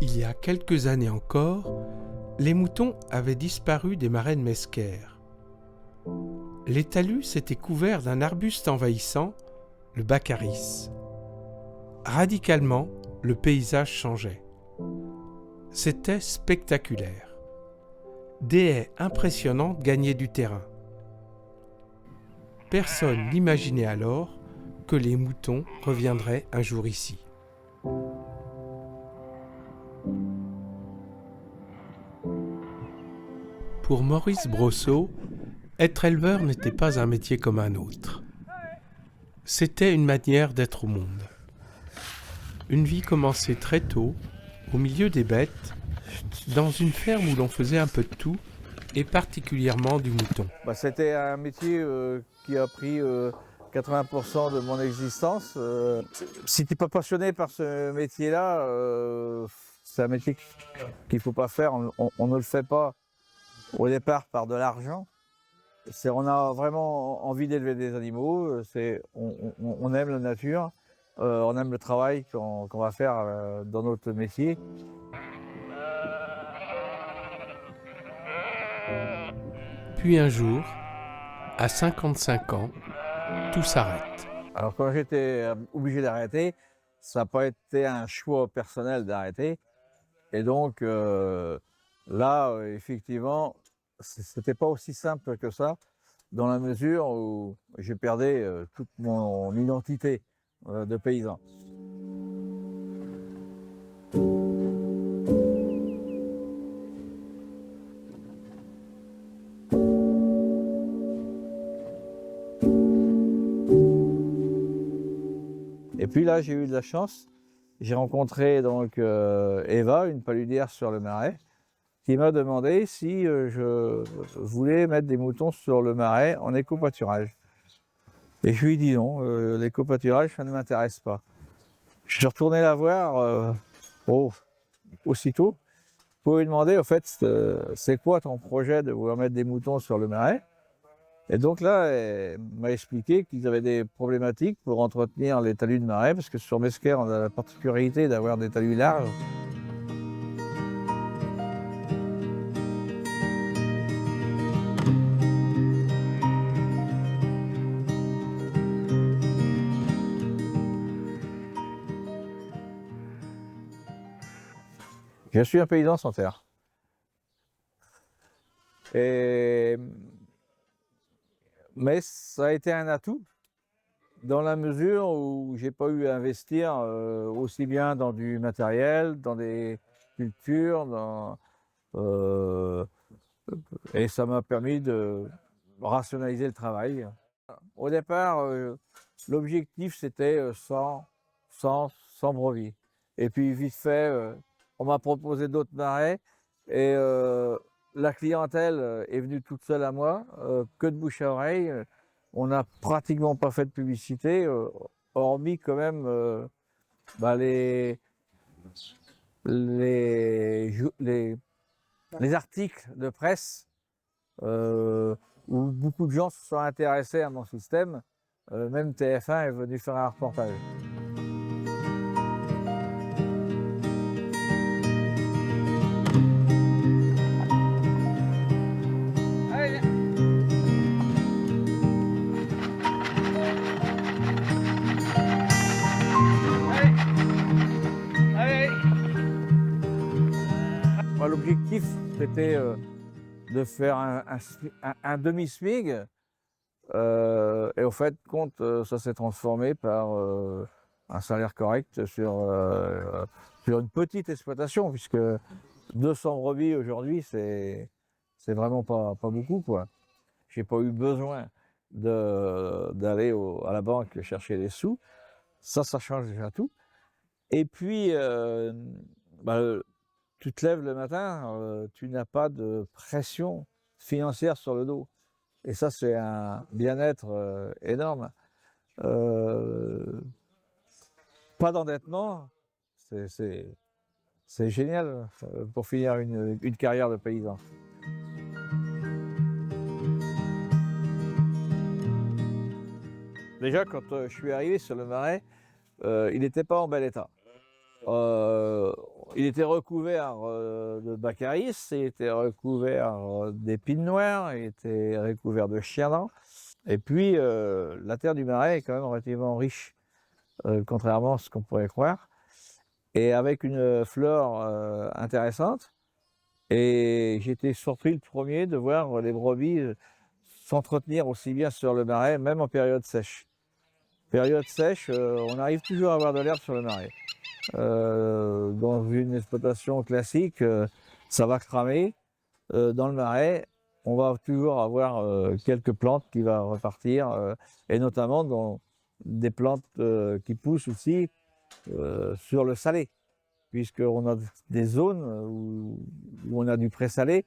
Il y a quelques années encore, les moutons avaient disparu des marais de Mesquer. Les talus s'étaient couverts d'un arbuste envahissant, le baccaris. Radicalement, le paysage changeait. C'était spectaculaire. Des haies impressionnantes gagnaient du terrain. Personne n'imaginait alors que les moutons reviendraient un jour ici. Pour Maurice Brosseau, être éleveur n'était pas un métier comme un autre. C'était une manière d'être au monde. Une vie commençait très tôt, au milieu des bêtes, dans une ferme où l'on faisait un peu de tout, et particulièrement du mouton. C'était un métier qui a pris 80% de mon existence. Si tu n'es pas passionné par ce métier-là, c'est un métier qu'il ne faut pas faire. On ne le fait pas au départ par de l'argent. On a vraiment envie d'élever des animaux. On aime la nature, on aime le travail qu'on va faire dans notre métier. Puis un jour, à 55 ans, tout s'arrête. Alors quand j'étais obligé d'arrêter, ça n'a pas été un choix personnel d'arrêter. Et donc là, effectivement, c'était pas aussi simple que ça, dans la mesure où j'ai perdu toute mon identité de paysan. Et puis là, j'ai eu de la chance. J'ai rencontré donc Eva, une paludière sur le Marais, qui m'a demandé si je voulais mettre des moutons sur le Marais en éco-pâturage. Et je lui ai dit non, l'éco-pâturage, ça ne m'intéresse pas. Je suis retourné la voir aussitôt pour lui demander, au fait, c'est quoi ton projet de vouloir mettre des moutons sur le Marais? Et donc là, elle m'a expliqué qu'ils avaient des problématiques pour entretenir les talus de marais, parce que sur Mesquer, on a la particularité d'avoir des talus larges. Je suis un paysan sans terre. Mais ça a été un atout, dans la mesure où j'ai pas eu à investir aussi bien dans du matériel, dans des cultures, et ça m'a permis de rationaliser le travail. Au départ, l'objectif c'était 100 brebis. Et puis vite fait, on m'a proposé d'autres marais et la clientèle est venue toute seule à moi, que de bouche à oreille. On n'a pratiquement pas fait de publicité, hormis quand même les articles de presse où beaucoup de gens se sont intéressés à mon système. Même TF1 est venu faire un reportage. L'objectif, c'était de faire un demi-SMIG. Et au fait, compte, ça s'est transformé par un salaire correct sur une petite exploitation, puisque 200 brebis aujourd'hui, c'est vraiment pas beaucoup, quoi. J'ai pas eu besoin d'aller à la banque chercher des sous. Ça change déjà tout. Et puis, tu te lèves le matin, tu n'as pas de pression financière sur le dos. Et ça, c'est un bien-être énorme. Pas d'endettement, c'est génial pour finir une carrière de paysan. Déjà, quand je suis arrivé sur le Marais, il n'était pas en bel état. Il était recouvert de baccaris, il était recouvert d'épines noires, il était recouvert de chiens-dents. Et puis, la terre du Marais est quand même relativement riche, contrairement à ce qu'on pourrait croire, et avec une flore intéressante. Et j'étais surpris le premier de voir les brebis s'entretenir aussi bien sur le Marais, même en période sèche. Période sèche, on arrive toujours à avoir de l'herbe sur le Marais. Dans une exploitation classique, ça va cramer. Dans le Marais, on va toujours avoir quelques plantes qui vont repartir, et notamment dans des plantes qui poussent aussi sur le salé, puisqu'on a des zones où on a du présalé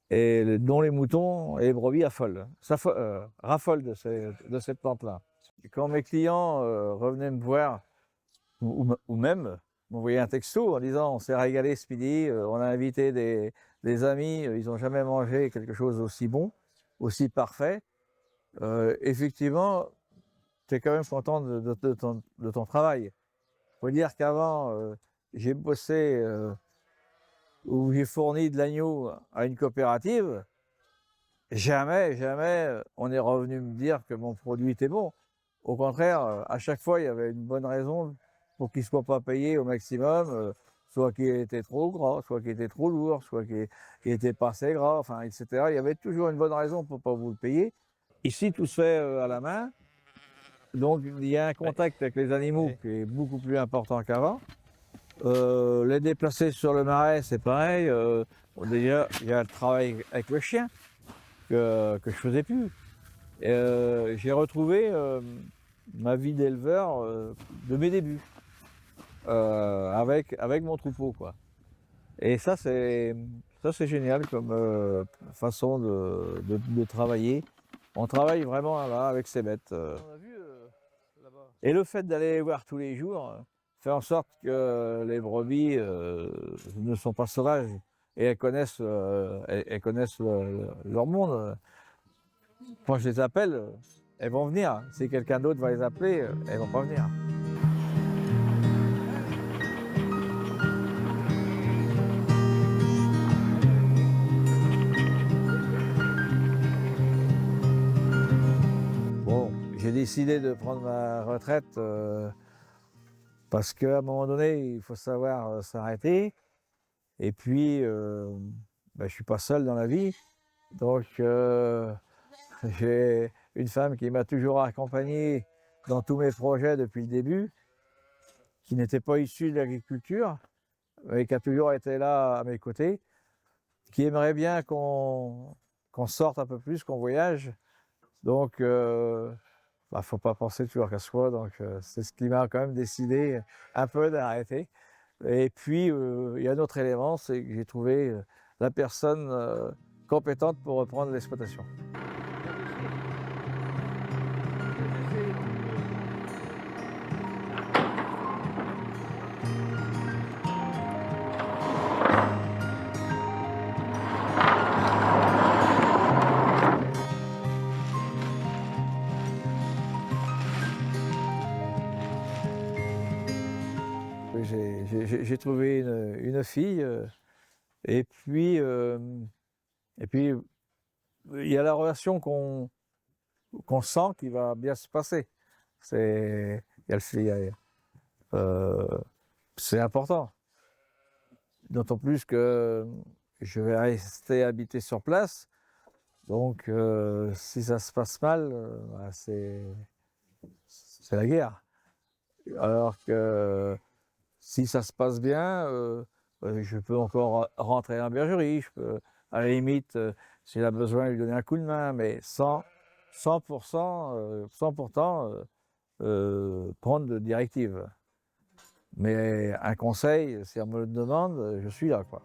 et dont les moutons et les brebis raffolent de ces plantes-là. Quand mes clients revenaient me voir, ou même m'envoyaient un texto en disant on s'est régalé ce midi, on a invité des amis, ils n'ont jamais mangé quelque chose d'aussi bon, aussi parfait, effectivement, tu es quand même content de ton travail. Il faut dire qu'avant, j'ai bossé où j'ai fourni de l'agneau à une coopérative. Jamais on est revenu me dire que mon produit était bon. Au contraire, à chaque fois, il y avait une bonne raison pour qu'il ne soit pas payé au maximum, soit qu'il était trop gras, soit qu'il était trop lourd, soit qu'il n'était pas assez gras, enfin, etc. Il y avait toujours une bonne raison pour ne pas vous le payer. Ici, tout se fait à la main. Donc, il y a un contact avec les animaux qui est beaucoup plus important qu'avant. Les déplacer sur le Marais, c'est pareil. Déjà, il y a le travail avec le chien que je faisais plus. J'ai retrouvé ma vie d'éleveur de mes débuts, avec mon troupeau, quoi. Et ça, c'est génial comme façon de travailler. On travaille vraiment là avec ces bêtes. Et le fait d'aller les voir tous les jours fait en sorte que les brebis ne sont pas sauvages et elles connaissent leur monde. Quand je les appelle, elles vont venir. Si quelqu'un d'autre va les appeler, elles vont pas venir. Bon, j'ai décidé de prendre ma retraite parce qu'à un moment donné, il faut savoir s'arrêter. Et puis, je suis pas seul dans la vie. Donc, j'ai une femme qui m'a toujours accompagné dans tous mes projets depuis le début, qui n'était pas issue de l'agriculture, mais qui a toujours été là à mes côtés, qui aimerait bien qu'on sorte un peu plus, qu'on voyage. Donc, faut pas penser toujours qu'à soi. Donc, c'est ce qui m'a quand même décidé un peu d'arrêter. Et puis, il y a un autre élément, c'est que j'ai trouvé la personne compétente pour reprendre l'exploitation. J'ai trouvé une fille, et puis il y a la relation qu'on sent qui va bien se passer. C'est c'est important. D'autant plus que je vais rester habiter sur place. Donc, si ça se passe mal, c'est la guerre. Alors que si ça se passe bien, je peux encore rentrer en bergerie. Je peux, à la limite, s'il a besoin, lui donner un coup de main, mais sans pourtant prendre de directive. Mais un conseil, si on me le demande, je suis là, quoi.